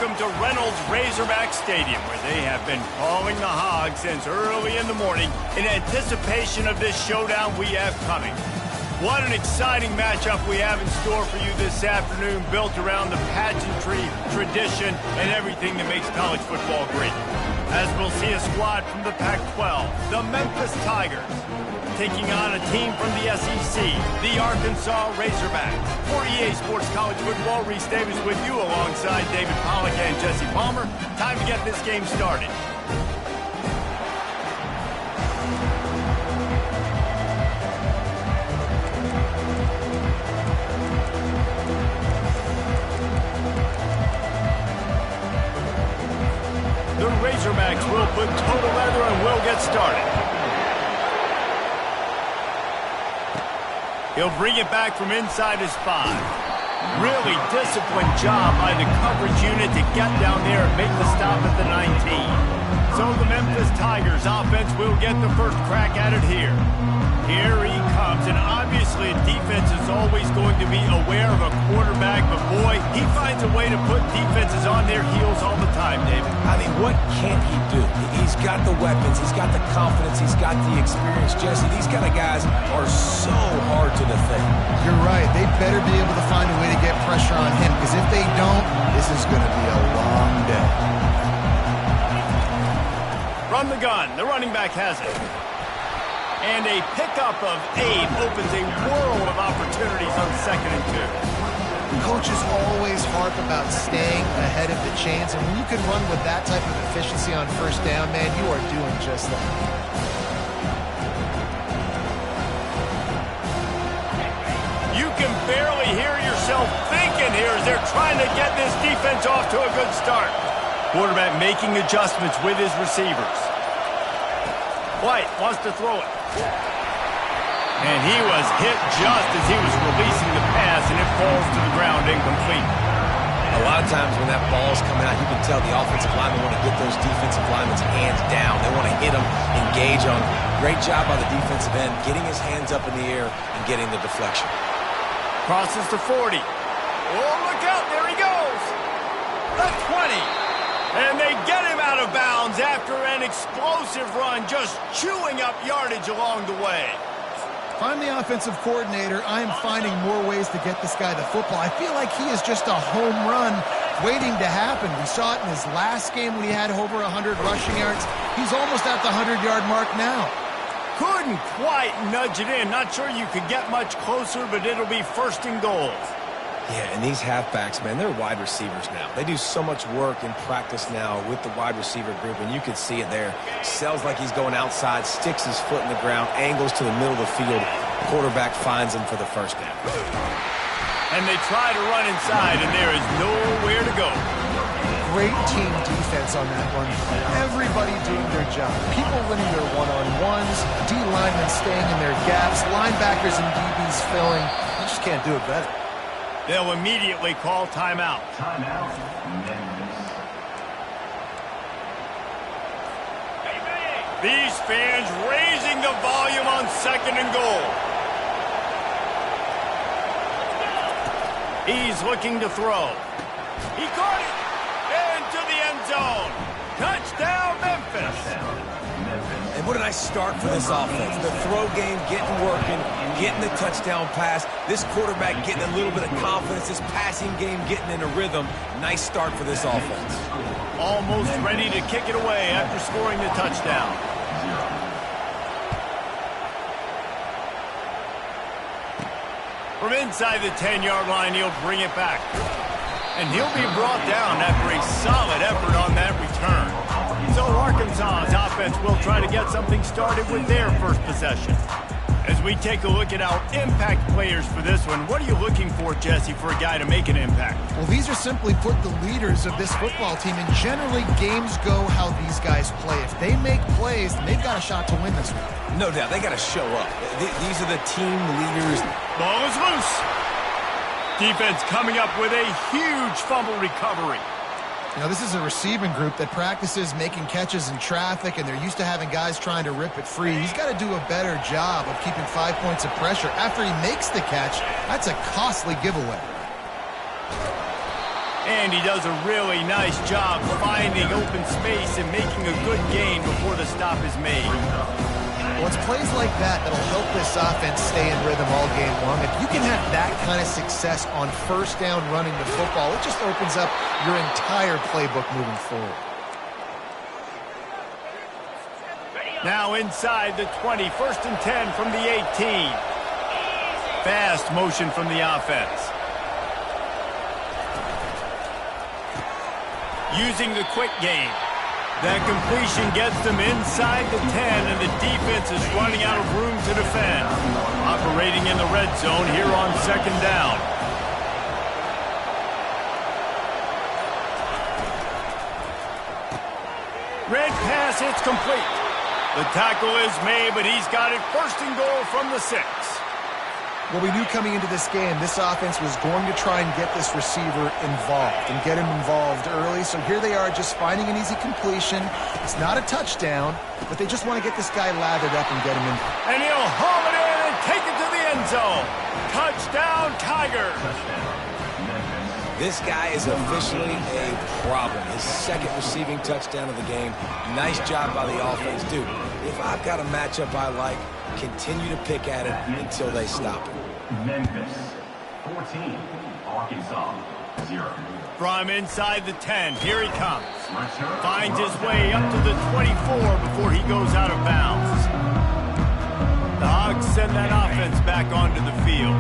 welcome to Reynolds Razorback Stadium, where they have been calling the Hogs since early in the morning in anticipation of this showdown we have coming. What an exciting matchup we have in store for you this afternoon, built around the pageantry, tradition, and everything that makes college football great. As we'll see a squad from the Pac-12, the Memphis Tigers, taking on a team from the SEC, the Arkansas Razorbacks. For EA Sports College Football, Reese Davis with you alongside David Pollack and Jesse Palmer. Time to get this game started. The Razorbacks will put total leather and will get started. He'll bring it back from inside his 5. Really disciplined job by the coverage unit to get down there and make the stop at the 19. So the Memphis Tigers offense will get the first crack at it here. Here he comes, and obviously defense is always going to be aware of a quarterback, but boy, he finds a way to put defenses on their heels all the time, David. I mean, what can't he do? He's got the weapons, he's got the confidence, he's got the experience. Jesse, these kind of guys are so hard to defend. You're right. They better be able to find a way to get pressure on him, because if they don't, this is going to be a long day. From the gun, the running back has it. And a pickup of 8 opens a world of opportunities on 2nd and 2. Coaches always harp about staying ahead of the chains, and when you can run with that type of efficiency on 1st down, man, you are doing just that. You can barely hear yourself thinking here as they're trying to get this defense off to a good start. Quarterback making adjustments with his receivers. White wants to throw it. And he was hit just as he was releasing the pass, and it falls to the ground incomplete. A lot of times when that ball's coming out, you can tell the offensive linemen want to get those defensive linemen's hands down. They want to hit them, engage on. Great job by the defensive end, getting his hands up in the air and getting the deflection. Crosses to 40. Oh, look out, there he goes. The 20. And they get him out of bounds after an explosive run, just chewing up yardage along the way. If I'm the offensive coordinator, I am finding more ways to get this guy the football. I feel like he is just a home run waiting to happen. We saw it in his last game when he had over 100 rushing yards. He's almost at the 100-yard mark now. Couldn't quite nudge it in. Not sure you could get much closer, but it'll be 1st and goal. Yeah, and these halfbacks, man, they're wide receivers now. They do so much work in practice now with the wide receiver group, and you can see it there. Sells like he's going outside, sticks his foot in the ground, angles to the middle of the field. Quarterback finds him for the 1st down. And they try to run inside, and there is nowhere to go. Great team defense on that run. Everybody doing their job. People winning their one-on-ones, D-linemen staying in their gaps, linebackers and DBs filling. You just can't do it better. They'll immediately call timeout. These fans raising the volume on 2nd and goal. He's looking to throw. He caught it into the end zone. Touchdown, Memphis. And what a nice start for this offense. The throw game getting working, getting the touchdown pass. This quarterback getting a little bit of confidence. This passing game getting in a rhythm. Nice start for this offense. Almost ready to kick it away after scoring the touchdown. From inside the 10-yard line, he'll bring it back. And he'll be brought down after a solid effort on that return. So Arkansas's offense will try to get something started with their first possession. As we take a look at our impact players for this one, what are you looking for, Jesse, for a guy to make an impact? Well, these are simply put the leaders of this football team, and generally games go how these guys play. If they make plays, then they've got a shot to win this one. No doubt, they got to show up. These are the team leaders. Ball is loose. Defense coming up with a huge fumble recovery. You know, this is a receiving group that practices making catches in traffic, and they're used to having guys trying to rip it free. He's got to do a better job of keeping 5 points of pressure. After he makes the catch, that's a costly giveaway. And he does a really nice job finding open space and making a good gain before the stop is made. Well, it's plays like that that'll help this offense stay in rhythm all game long. If you can have that kind of success on first down running the football, it just opens up your entire playbook moving forward. Now inside the 20, 1st and 10 from the 18. Fast motion from the offense. Using the quick game. That completion gets them inside the 10, and the defense is running out of room to defend. Operating in the red zone here on 2nd down. Red pass, it's complete. The tackle is made, but he's got it 1st and goal from the 6. Well, we knew coming into this game, this offense was going to try and get this receiver involved and get him involved early. So here they are just finding an easy completion. It's not a touchdown, but they just want to get this guy lathered up and get him in. And he'll haul it in and take it to the end zone. Touchdown, Tigers. This guy is officially a problem. His 2nd receiving touchdown of the game. Nice job by the offense. Dude, if I've got a matchup I like, continue to pick at it until they stop it. Memphis 14, Arkansas 0. From inside the 10, here he comes. Finds his way up to the 24 before he goes out of bounds. The Hogs send that offense back onto the field.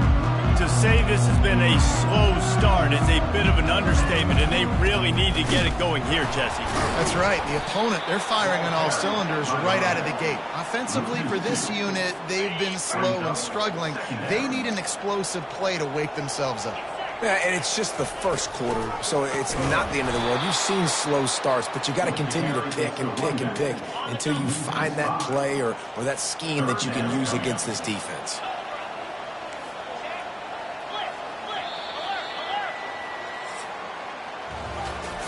To say this has been a slow start is a bit of an understatement, and they really need to get it going here, Jesse. That's right. The opponent, they're firing on all cylinders right out of the gate. Offensively, for this unit, they've been slow and struggling. They need an explosive play to wake themselves up. Yeah, and it's just the first quarter, so it's not the end of the world. You've seen slow starts, but you got to continue to pick and pick and pick until you find that play or that scheme that you can use against this defense.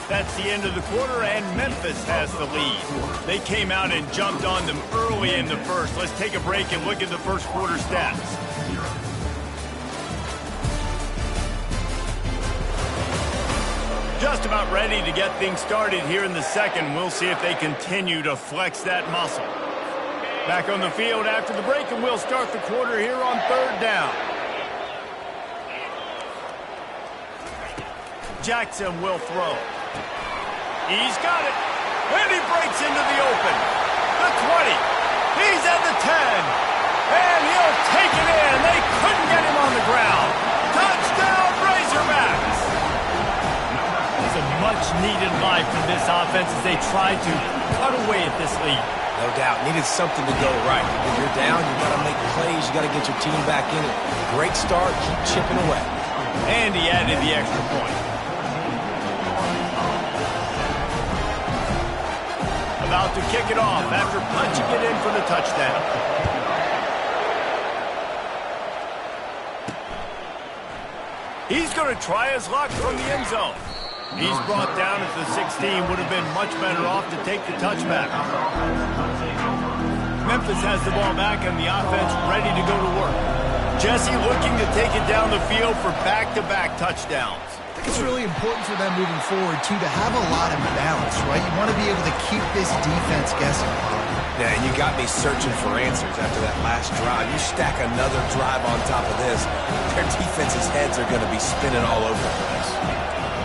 That's the end of the quarter, and Memphis has the lead. They came out and jumped on them early in the first. Let's take a break and look at the first quarter stats. Just about ready to get things started here in the second. We'll see if they continue to flex that muscle. Back on the field after the break, and we'll start the quarter here on 3rd down. Jackson will throw. He's got it. And he breaks into the open. The 20. He's at the 10. And he'll take it in. They couldn't get him on the ground. Touchdown, Razorbacks. It's a much-needed life from this offense as they try to cut away at this lead. No doubt. Needed something to go right. If you're down, you got to make plays. You got to get your team back in it. Great start. Keep chipping away. And he added the extra point. About to kick it off after punching it in for the touchdown. He's going to try his luck from the end zone. He's brought down at the 16. Would have been much better off to take the touchback. Memphis has the ball back and the offense ready to go to work. Jesse looking to take it down the field for back-to-back touchdowns. I think it's really important for them moving forward, too, to have a lot of balance, right? You want to be able to keep this defense guessing. Yeah, and you got me searching for answers after that last drive. You stack another drive on top of this, their defense's heads are going to be spinning all over the place.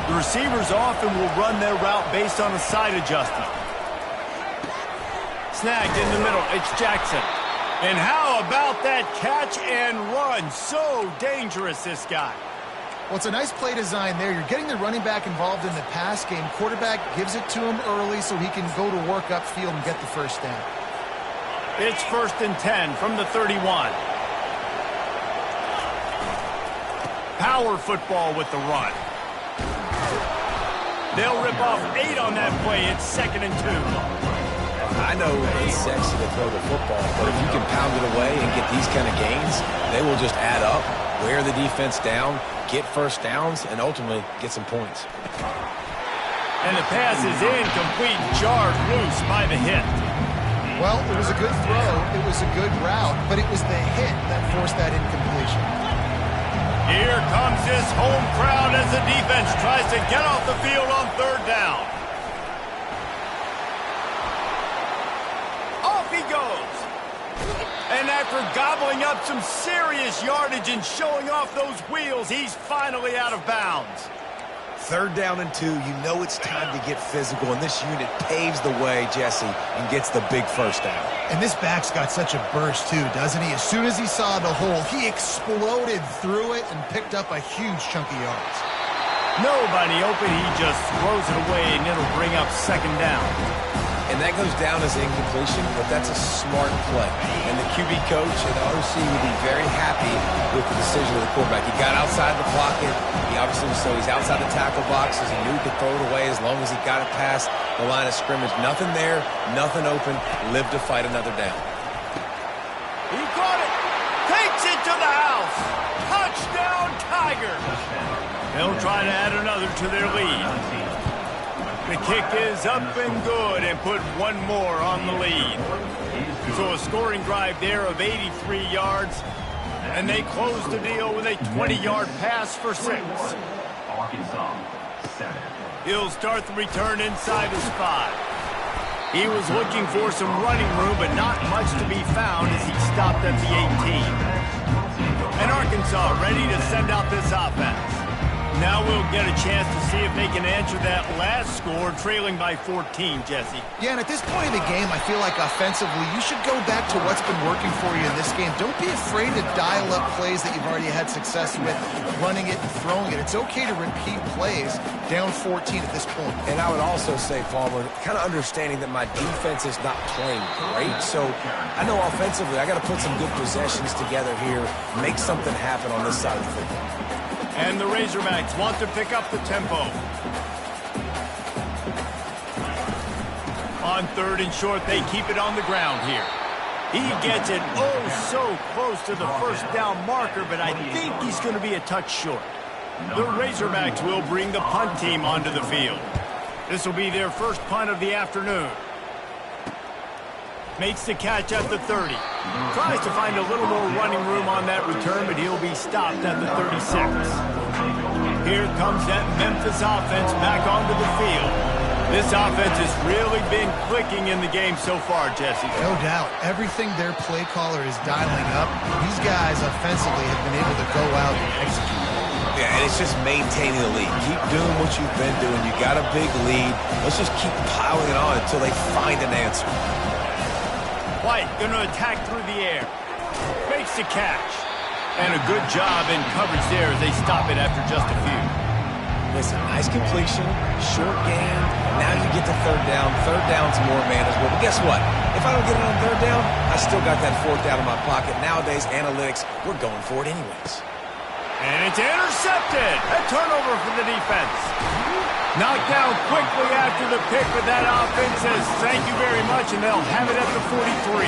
The receivers often will run their route based on a side adjustment. Snagged in the middle, it's Jackson. And how about that catch and run? So dangerous, this guy. Well, it's a nice play design there. You're getting the running back involved in the pass game. Quarterback gives it to him early so he can go to work upfield and get the first down. It's 1st and 10 from the 31. Power football with the run. They'll rip off 8 on that play. It's 2nd and 2. I know it's sexy to throw the football, but if you can pound it away and get these kind of gains, they will just add up, wear the defense down, get first downs, and ultimately get some points. And the pass is incomplete, jarred loose by the hit. Well, it was a good throw, it was a good route, but it was the hit that forced that incompletion. Here comes this home crowd as the defense tries to get off the field on third down. Off he goes. And after gobbling up some serious yardage and showing off those wheels, he's finally out of bounds. 3rd down and 2, you know it's time to get physical, and this unit paves the way, Jesse, and gets the big first down. And this back's got such a burst, too, doesn't he? As soon as he saw the hole, he exploded through it and picked up a huge chunk of yards. Nobody open, he just throws it away, and it'll bring up 2nd down. And that goes down as incompletion, but that's a smart play. And the QB coach and the OC would be very happy with the decision of the quarterback. He got outside the pocket. He obviously so he's outside the tackle boxes. He knew he could throw it away as long as he got it past the line of scrimmage. Nothing there, nothing open. Lived to fight another down. He caught it. Takes it to the house. Touchdown, Tigers. They'll try to add another to their lead. The kick is up and good and put one more on the lead. So a scoring drive there of 83 yards, and they close the deal with a 20-yard pass for 6. Arkansas, 7. He'll start the return inside his 5. He was looking for some running room, but not much to be found as he stopped at the 18. And Arkansas ready to send out this offense. Now we'll get a chance to see if they can answer that last score, trailing by 14, Jesse. Yeah, and at this point in the game, I feel like offensively, you should go back to what's been working for you in this game. Don't be afraid to dial up plays that you've already had success with, running it and throwing it. It's okay to repeat plays down 14 at this point. And I would also say, Palmer, kind of understanding that my defense is not playing great. So I know offensively I got to put some good possessions together here, make something happen on this side of the football. And the Razorbacks want to pick up the tempo. On 3rd and short, they keep it on the ground here. He gets it so close to the first down marker, but I think he's going to be a touch short. The Razorbacks will bring the punt team onto the field. This will be their first punt of the afternoon. Makes the catch at the 30. Tries to find a little more running room on that return, but he'll be stopped at the 36. Here comes that Memphis offense back onto the field. This offense has really been clicking in the game so far, Jesse. No doubt. Everything their play caller is dialing up, these guys offensively have been able to go out and execute. Yeah, and it's just maintaining the lead. Keep doing what you've been doing. You got a big lead. Let's just keep piling it on until they find an answer. White going to attack through the air. Makes the catch. And a good job in coverage there as they stop it after just a few. Listen, nice completion, short game. Now you get to 3rd down. 3rd down's more manageable. But guess what? If I don't get it on 3rd down, I still got that 4th down in my pocket. Nowadays, analytics, we're going for it anyways. And it's intercepted. A turnover for the defense. Knocked down quickly after the pick, but that offense says thank you very much, and they'll have it at the 43.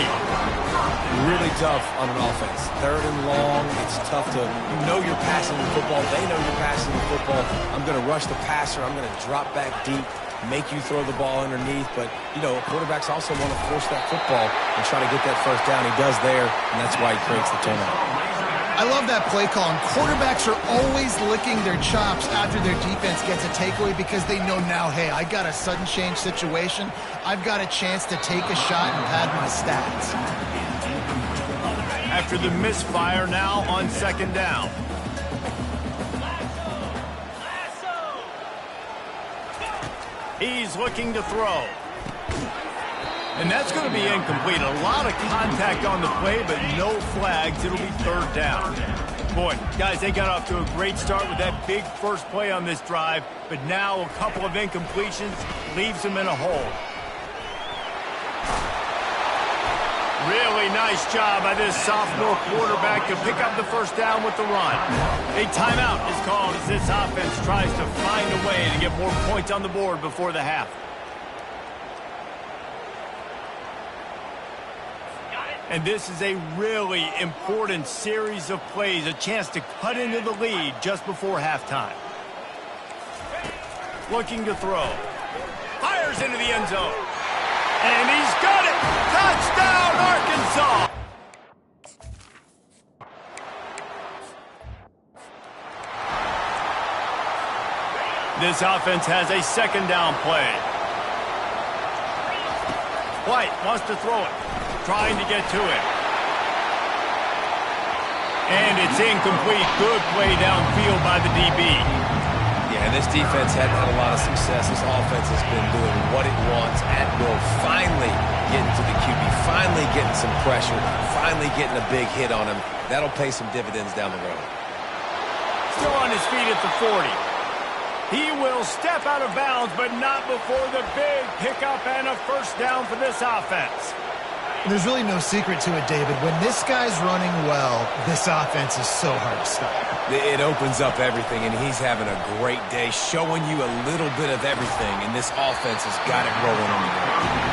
Really tough on an offense. 3rd and long, it's tough to, you know you're passing the football. They know you're passing the football. I'm going to rush the passer. I'm going to drop back deep, make you throw the ball underneath. But, you know, quarterbacks also want to force that football and try to get that first down. He does there, and that's why he creates the turnover. I love that play call, and quarterbacks are always licking their chops after their defense gets a takeaway because they know now, hey, I got a sudden change situation. I've got a chance to take a shot and pad my stats. After the misfire now on 2nd down. He's looking to throw. And that's going to be incomplete. A lot of contact on the play, but no flags. It'll be 3rd down. Boy, guys, they got off to a great start with that big first play on this drive, but now a couple of incompletions leaves them in a hole. Really nice job by this sophomore quarterback to pick up the first down with the run. A timeout is called as this offense tries to find a way to get more points on the board before the half. And this is a really important series of plays, a chance to cut into the lead just before halftime. Looking to throw. Fires into the end zone. And he's got it! Touchdown, Arkansas! This offense has a second down play. White wants to throw it, trying to get to it. And it's incomplete. Good play downfield by the DB. Yeah, this defense hadn't had a lot of success. This offense has been doing what it wants at will. Finally getting to the QB, finally getting some pressure, finally getting a big hit on him. That'll pay some dividends down the road. Still on his feet at the 40. He will step out of bounds, but not before the big pickup and a first down for this offense. There's really no secret to it, David. When this guy's running well, this offense is so hard to stop. It opens up everything, and he's having a great day, showing you a little bit of everything, and this offense has got it rolling on the ground.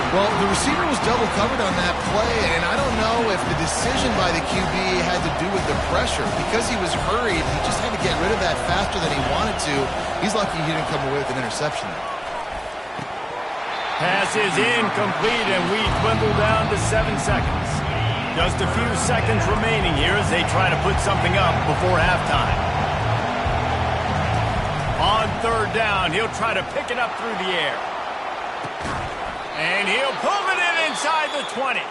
Well, the receiver was double covered on that play, and I don't know if the decision by the QB had to do with the pressure. Because he was hurried, he just had to get rid of that faster than he wanted to. He's lucky he didn't come away with an interception there. Pass is incomplete, and we dwindle down to 7 seconds. Just a few seconds remaining here as they try to put something up before halftime. On third down, he'll try to pick it up through the air. And he'll pull it in inside the 20.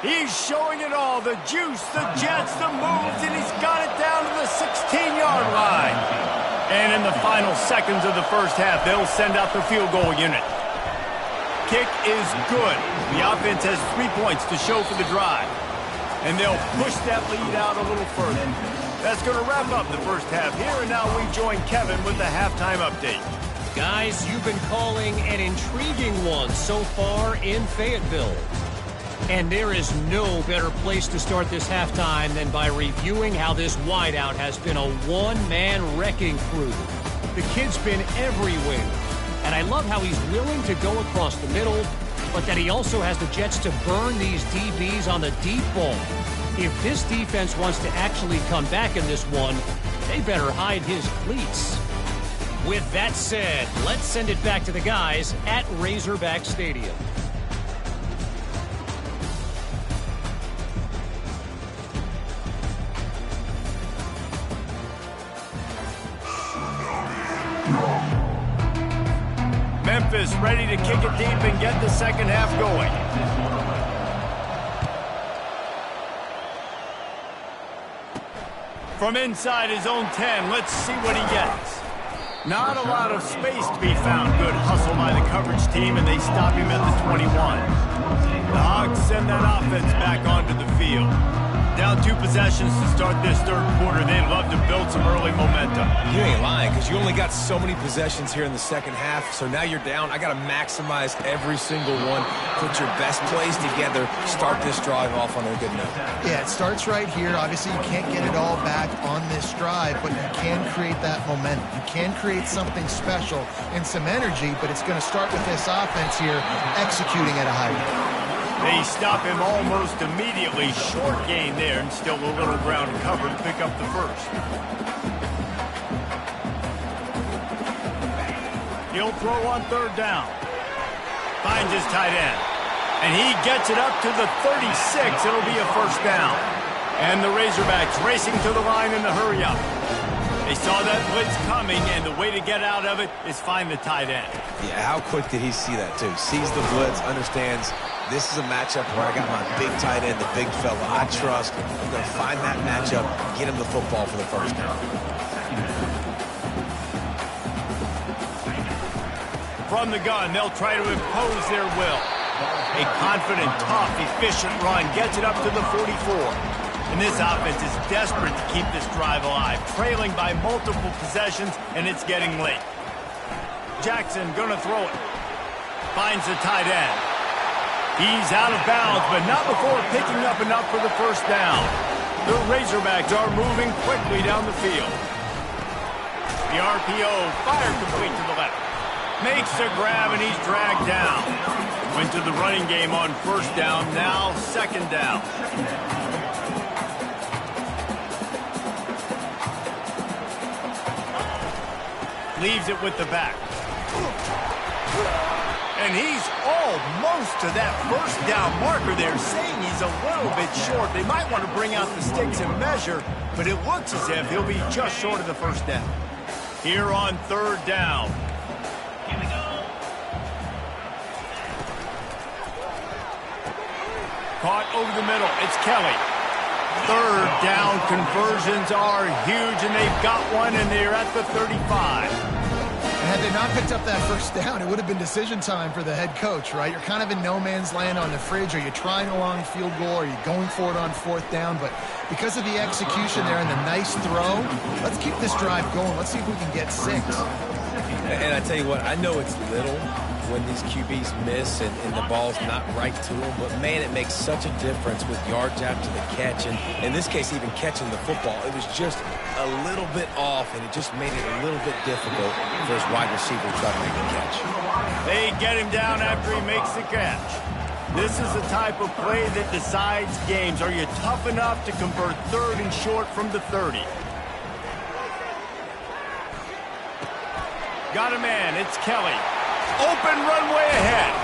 He's showing it all, the juice, the jets, the moves, and he's got it down to the 16-yard line. And in the final seconds of the first half, they'll send out the field goal unit. Kick is good. The offense has 3 points to show for the drive. And they'll push that lead out a little further. That's going to wrap up the first half here, and now we join Kevin with the halftime update. Guys, you've been calling an intriguing one so far in Fayetteville. And there is no better place to start this halftime than by reviewing how this wideout has been a one-man wrecking crew. The kid's been everywhere. And I love how he's willing to go across the middle, but that he also has the jets to burn these DBs on the deep ball. If this defense wants to actually come back in this one, they better hide his cleats. With that said, let's send it back to the guys at Razorback Stadium. Memphis ready to kick it deep and get the second half going. From inside his own 10, let's see what he gets. Not a lot of space to be found. Good hustle by the coverage team, and they stop him at the 21. The Hogs send that offense back onto the field. Down 2 possessions to start this third quarter. They'd love to build some early momentum. You ain't lying, because you only got so many possessions here in the second half, so now you're down. I got to maximize every single one. Put your best plays together. Start this drive off on a good note. Yeah, it starts right here. Obviously, you can't get it all back on this drive, but you can create that momentum. You can create something special and some energy, but it's going to start with this offense here executing at a high rate. They stop him almost immediately. Short gain there, and still a little ground cover to pick up the first. He'll throw on third down. Finds his tight end. And he gets it up to the 36. It'll be a first down. And the Razorbacks racing to the line in the hurry up. They saw that blitz coming, and the way to get out of it is find the tight end. Yeah, how quick did he see that, too? Sees the blitz, understands this is a matchup where I got my big tight end, the big fella I trust. I'm going to find that matchup, get him the football for the first down. From the gun, they'll try to impose their will. A confident, tough, efficient run gets it up to the 44. And this offense is desperate to keep this drive alive, trailing by multiple possessions, and it's getting late. Jackson gonna throw it. Finds the tight end. He's out of bounds, but not before picking up enough for the first down. The Razorbacks are moving quickly down the field. The RPO fired complete to the left. Makes a grab, and he's dragged down. Went to the running game on first down, now second down. Leaves it with the back. And he's almost to that first down marker there, saying he's a little bit short. They might want to bring out the sticks and measure, but it looks as if he'll be just short of the first down. here on 3rd down. Caught over the middle. It's Kelly. 3rd down conversions are huge, and they've got one, and they're at the 35. And had they not picked up that 1st down, it would have been decision time for the head coach, right? You're kind of in no man's land on the fridge. Are you trying a long field goal? Are you going for it on 4th down? But because of the execution there and the nice throw, let's keep this drive going. Let's see if we can get 6. And I tell you what, I know it's little when these QBs miss and the ball's not right to them, but man, it makes such a difference with yards after the catch, and in this case, even catching the football. It was just a little bit off, and it just made it a little bit difficult for his wide receiver to try to make the catch. They get him down after he makes the catch. This is the type of play that decides games. Are you tough enough to convert 3rd and short from the 30? Got a man. It's Kelly. Open runway ahead.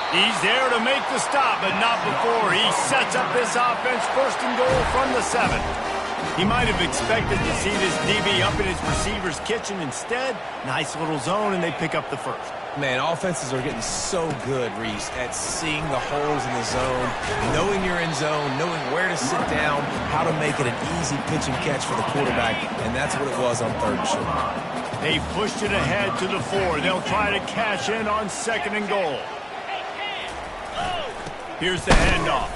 He's there to make the stop, but not before he sets up this offense 1st and goal from the 7. He might have expected to see this DB up in his receiver's kitchen. Instead, nice little zone, and they pick up the 1st. Man, offenses are getting so good, Reese, at seeing the holes in the zone, knowing you're in zone, knowing where to sit down, how to make it an easy pitch and catch for the quarterback, and that's what it was on 3rd and short. They pushed it ahead to the 4. They'll try to cash in on 2nd and goal. Here's the handoff.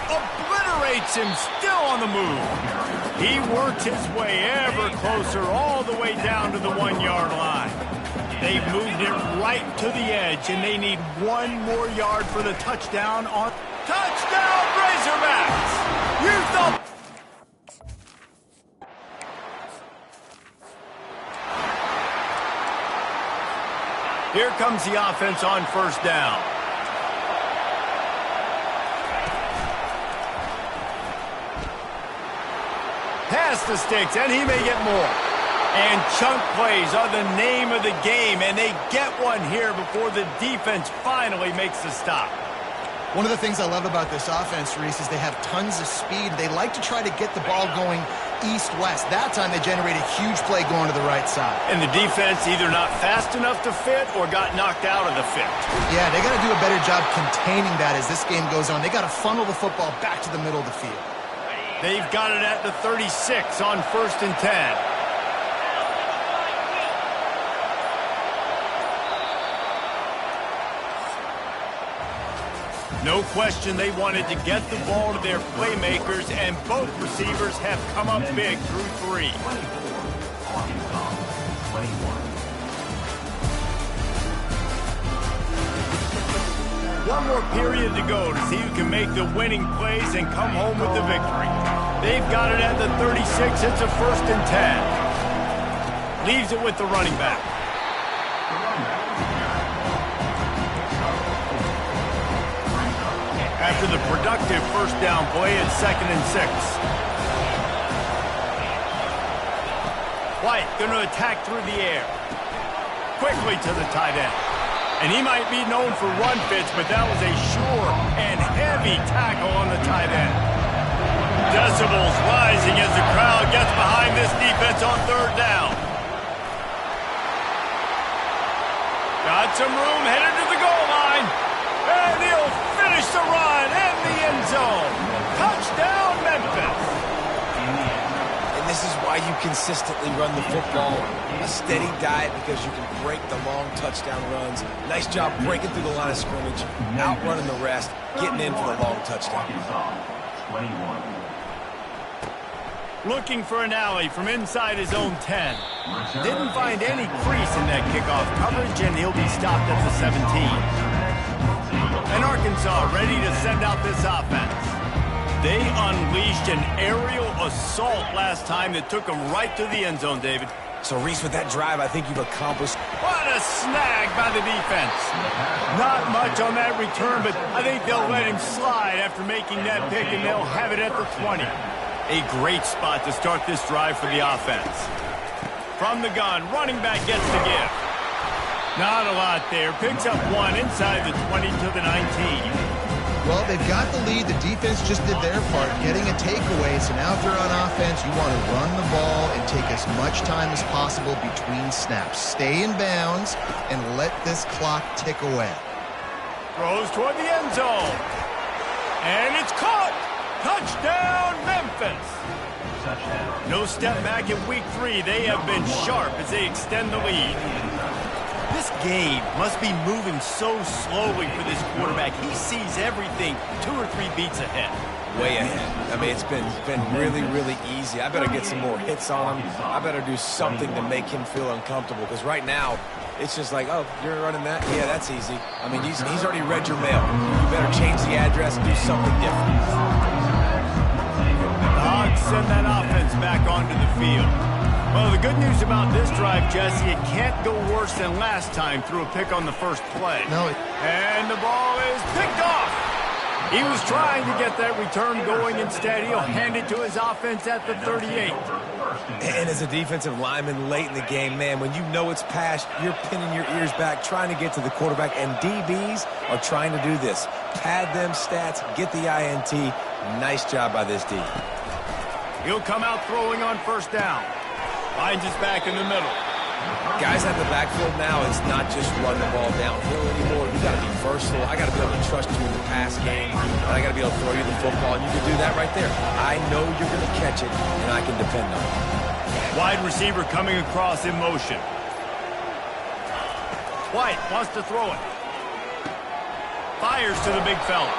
Obliterates him, still on the move. He works his way ever closer all the way down to the 1-yard line. They've moved it right to the edge, and they need 1 more yard for the touchdown on... Touchdown, Razorbacks! Use the... Here comes the offense on 1st down. Pass the sticks, and he may get more. And chunk plays are the name of the game, and they get one here before the defense finally makes the stop. One of the things I love about this offense, Reese, is they have tons of speed. They like to try to get the ball going east-west. That time they generate a huge play going to the right side. And the defense either not fast enough to fit or got knocked out of the fit. Yeah, they got to do a better job containing that as this game goes on. They got to funnel the football back to the middle of the field. They've got it at the 36 on 1st and 10. No question they wanted to get the ball to their playmakers, and both receivers have come up big through 3. One more period to go to see who can make the winning plays and come home with the victory. They've got it at the 36. It's a 1st and 10. Leaves it with the running back. After the productive 1st down play, it's 2nd and 6. White going to attack through the air. Quickly to the tight end. And he might be known for run fits, but that was a sure and heavy tackle on the tight end. Decibels rising as the crowd gets behind this defense on 3rd down. Got some room headed to the goal line. And he'll finish the run in the end zone. Touchdown, Memphis. And this is why you consistently run the football. A steady diet because you can break the long touchdown runs. Nice job breaking through the line of scrimmage, outrunning the rest, getting in for the long touchdown. 21. Looking for an alley from inside his own 10. Didn't find any crease in that kickoff coverage, and he'll be stopped at the 17. And Arkansas ready to send out this offense. They unleashed an aerial assault last time that took them right to the end zone, David. So, Reese, with that drive, I think you've accomplished... What a snag by the defense. Not much on that return, but I think they'll let him slide after making that pick, and they'll have it at the 20. A great spot to start this drive for the offense. From the gun, running back gets the give. Not a lot there. Picks up one inside the 20 to the 19. Well, they've got the lead. The defense just did their part, getting a takeaway. So now if they're on offense, you want to run the ball and take as much time as possible between snaps. Stay in bounds and let this clock tick away. Throws toward the end zone. And it's caught. Touchdown, Memphis. Touchdown. No step back in week 3. They have been sharp as they extend the lead. This game must be moving so slowly for this quarterback. He sees everything 2 or 3 beats ahead. Way ahead. I mean, it's been really, really easy. I better get some more hits on him. I better do something to make him feel uncomfortable, because right now, it's just like, oh, you're running that? Yeah, that's easy. I mean, he's already read your mail. You better change the address and do something different. The Hogs send that offense back onto the field. Well, the good news about this drive, Jesse, it can't go worse than last time through a pick on the first play. No. And the ball is picked off. He was trying to get that return going. Instead, he'll hand it to his offense at the 38. And as a defensive lineman late in the game, man, when you know it's past, you're pinning your ears back, trying to get to the quarterback, and DBs are trying to do this. Pad them stats, get the INT. Nice job by this D. He'll come out throwing on first down. Finds his back in the middle. Guys out of the backfield now, it's not just run the ball downhill anymore. You got to be versatile. I got to be able to trust you in the pass game, and I got to be able to throw you the football, and you can do that right there. I know you're going to catch it, and I can depend on it. Wide receiver coming across in motion. White wants to throw it. Fires to the big fella.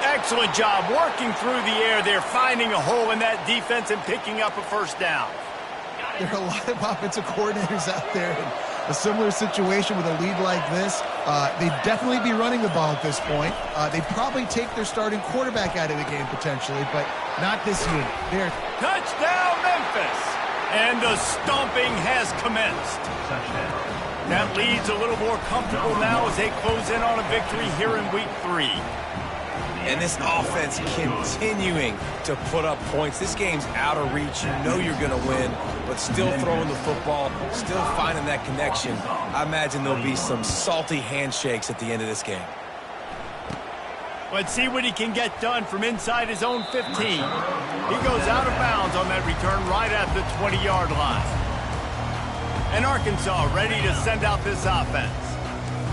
Excellent job working through the air there, finding a hole in that defense and picking up a first down. There are a lot of offensive coordinators out there in a similar situation with a lead like this. They'd definitely be running the ball at this point. They'd probably take their starting quarterback out of the game potentially, but not this unit. They're Touchdown, Memphis! And the stomping has commenced. Touchdown. That lead's a little more comfortable now as they close in on a victory here in week 3. And this offense continuing to put up points. This game's out of reach. You know you're going to win, but still throwing the football, still finding that connection. I imagine there'll be some salty handshakes at the end of this game. Let's see what he can get done from inside his own 15. He goes out of bounds on that return right at the 20-yard line. And Arkansas ready to send out this offense.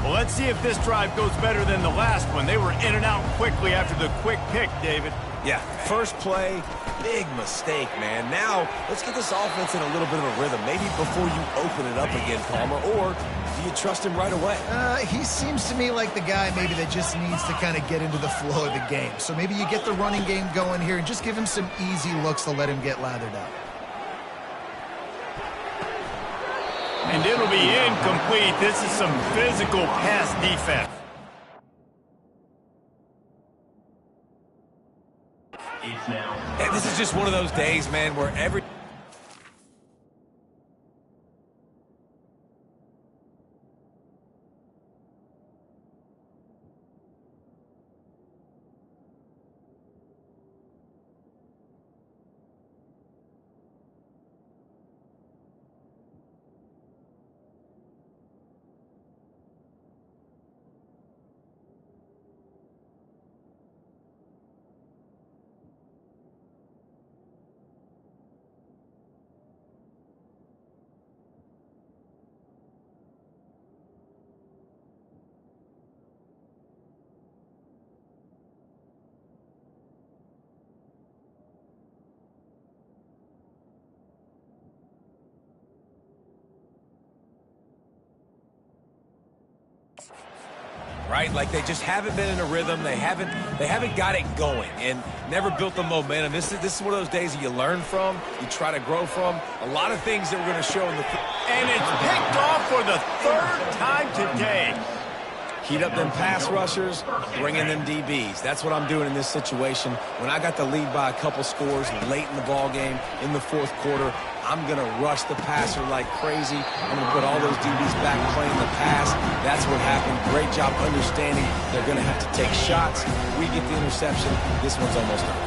Well, let's see if this drive goes better than the last one. They were in and out quickly after the quick pick, David. Yeah, first play, big mistake, man. Now, let's get this offense in a little bit of a rhythm. Maybe before you open it up again, Palmer, or do you trust him right away? he seems to me like the guy maybe that just needs to kind of get into the flow of the game. So maybe you get the running game going here and just give him some easy looks to let him get lathered up. And it'll be incomplete. This is some physical pass defense. It's now. And this is just one of those days, man, where every... Right, like they just haven't been in a rhythm. They haven't got it going and never built the momentum. This is one of those days that you learn from, you try to grow from. A lot of things that we're going to show in the... And it's picked off for the 3rd time today. Heat up them pass rushers, bring in them DBs. That's what I'm doing in this situation. When I got the lead by a couple scores late in the ball game, in the 4th quarter, I'm going to rush the passer like crazy. I'm going to put all those DBs back playing the pass. That's what happened. Great job understanding they're going to have to take shots. We get the interception. This one's almost done.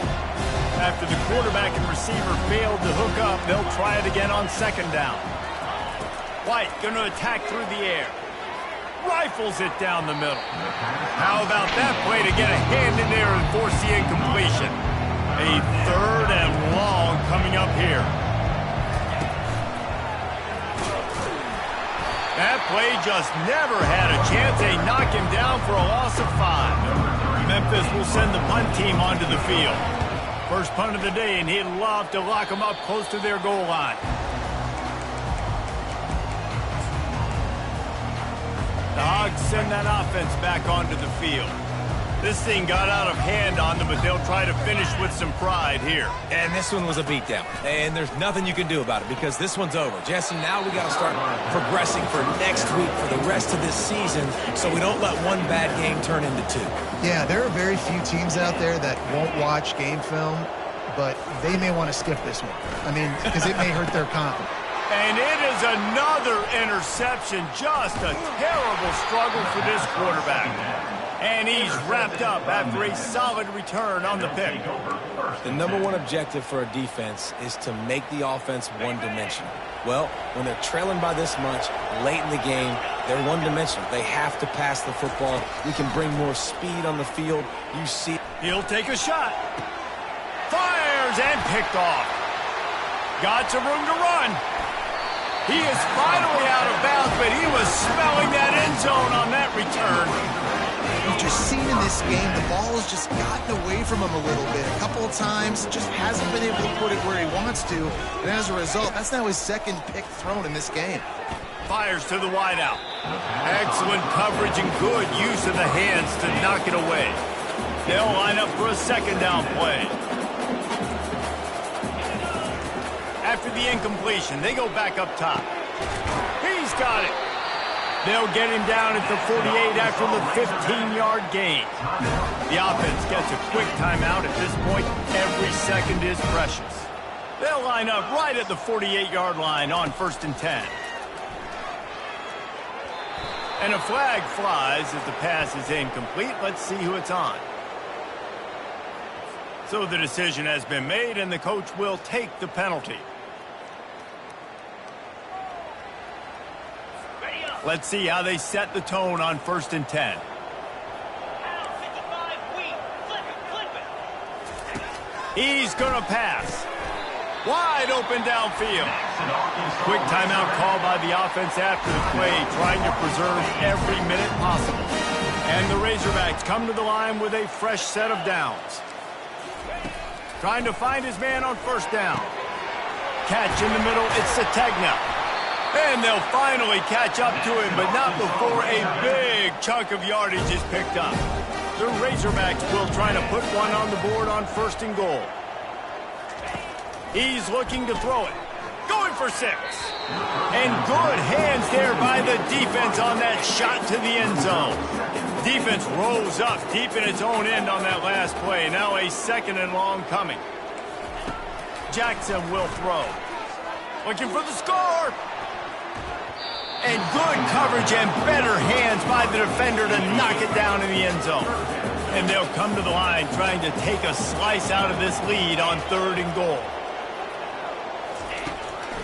After the quarterback and receiver failed to hook up, they'll try it again on 2nd down. White going to attack through the air. rifles it down the middle. How about that play to get a hand in there and force the incompletion? A 3rd and long coming up here. That play just never had a chance. They knock him down for a loss of 5. Memphis will send the punt team onto the field. First punt of the day, and he'd love to lock them up close to their goal line. The Hogs send that offense back onto the field. This thing got out of hand on them, but they'll try to finish with some pride here. And this one was a beatdown. And there's nothing you can do about it because this one's over. Jesse, now we got to start progressing for next week for the rest of this season so we don't let one bad game turn into 2. Yeah, there are very few teams out there that won't watch game film, but they may want to skip this one. I mean, because it may hurt their confidence. And it is another interception. Just a terrible struggle for this quarterback. And he's wrapped up after a solid return on the pick. The number one objective for a defense is to make the offense one-dimensional. Well, when they're trailing by this much late in the game, they're one-dimensional. They have to pass the football. We can bring more speed on the field. You see. He'll take a shot. Fires and picked off. Got some room to run. He is finally out of bounds, but he was smelling that end zone on that return. We've just seen in this game, the ball has just gotten away from him a little bit. A couple of times, just hasn't been able to put it where he wants to. And as a result, that's now his 2nd pick thrown in this game. Fires to the wideout. Excellent coverage and good use of the hands to knock it away. They'll line up for a 2nd down play. After the incompletion, they go back up top. He's got it. They'll get him down at the 48 after the 15-yard gain. The offense gets a quick timeout at this point. Every second is precious. They'll line up right at the 48-yard line on 1st and 10. And a flag flies as the pass is incomplete. Let's see who it's on. So the decision has been made, and the coach will take the penalty. Let's see how they set the tone on 1st and 10. He's going to pass. Wide open downfield. Quick timeout call by the offense after the play, trying to preserve every minute possible. And the Razorbacks come to the line with a fresh set of downs. Trying to find his man on 1st down. Catch in the middle, it's Sategna. And they'll finally catch up to him, but not before a big chunk of yardage is picked up. The Razorbacks will try to put one on the board on 1st and goal. He's looking to throw it. Going for 6. And good hands there by the defense on that shot to the end zone. Defense rose up deep in its own end on that last play. Now a 2nd and long coming. Jackson will throw. Looking for the score. And good coverage and better hands by the defender to knock it down in the end zone. And they'll come to the line trying to take a slice out of this lead on 3rd and goal.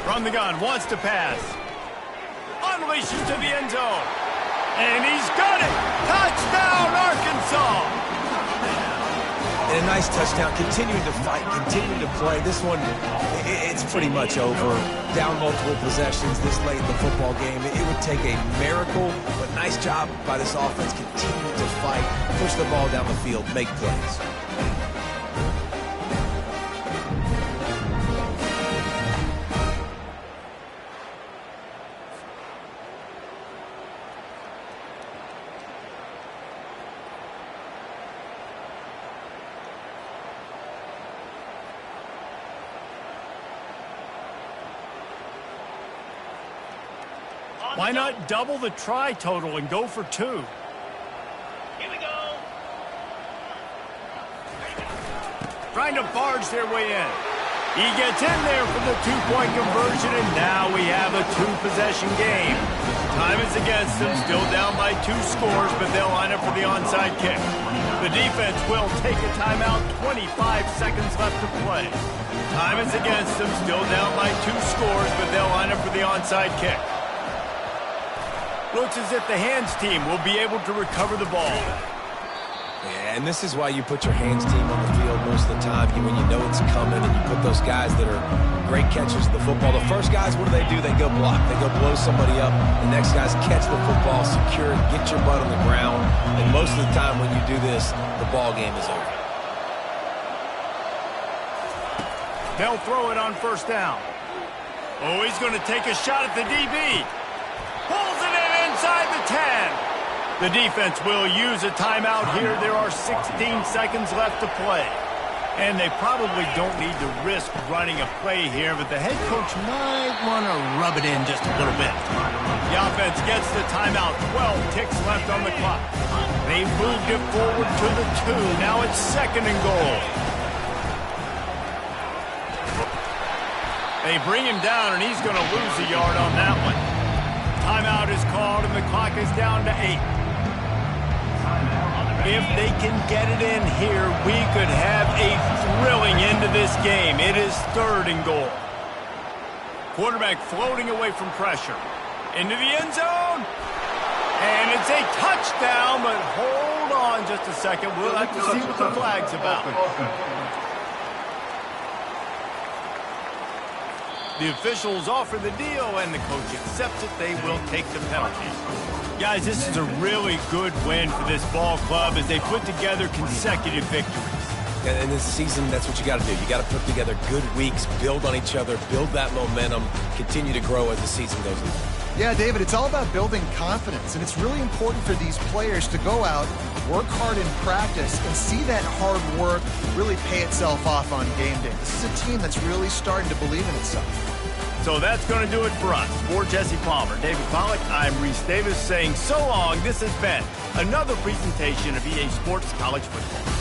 From the gun, wants to pass. Unleashes to the end zone. And he's got it! Touchdown, Arkansas! And a nice touchdown, continuing to fight, continuing to play. This one, it's pretty much over. Down multiple possessions this late in the football game. It would take a miracle, but nice job by this offense continuing to fight, push the ball down the field, make plays. Why not double the try total and go for 2? Here we go. Trying to barge their way in. He gets in there for the 2-point conversion, and now we have a 2-possession game. Time is against them, still down by 2 scores, but they'll line up for the onside kick. The defense will take a timeout, 25 seconds left to play. Time is against them, still down by 2 scores, but they'll line up for the onside kick. Looks as if the hands team will be able to recover the ball. Yeah, and this is why you put your hands team on the field most of the time when you know it's coming, and you put those guys that are great catchers of the football. The first guys, what do? They go block. They go blow somebody up. The next guys catch the football, secure it, get your butt on the ground. And most of the time when you do this, the ball game is over. They'll throw it on first down. Oh, he's going to take a shot at the DB. Pulls it in inside the 10. The defense will use a timeout here. There are 16 seconds left to play. And they probably don't need to risk running a play here, but the head coach might want to rub it in just a little bit. The offense gets the timeout. 12 ticks left on the clock. They moved it forward to the 2. Now it's second and goal. They bring him down, and he's going to lose a yard on that one. Timeout is called, and the clock is down to 8. If they can get it in here, we could have a thrilling end to this game. It is third and goal. Quarterback floating away from pressure. Into the end zone. And it's a touchdown, but hold on just a second. We'll have to see what the flag's about. The officials offer the deal, and the coach accepts it. They will take the penalty. Guys, this is a really good win for this ball club as they put together consecutive victories. And in this season, that's what you got to do. You got to put together good weeks, build on each other, build that momentum, continue to grow as the season goes on. Yeah, David, it's all about building confidence, and it's really important for these players to go out, work hard in practice, and see that hard work really pay itself off on game day. This is a team that's really starting to believe in itself. So that's going to do it for us. For Jesse Palmer, David Pollack, I'm Reese Davis saying so long. This has been another presentation of EA Sports College Football.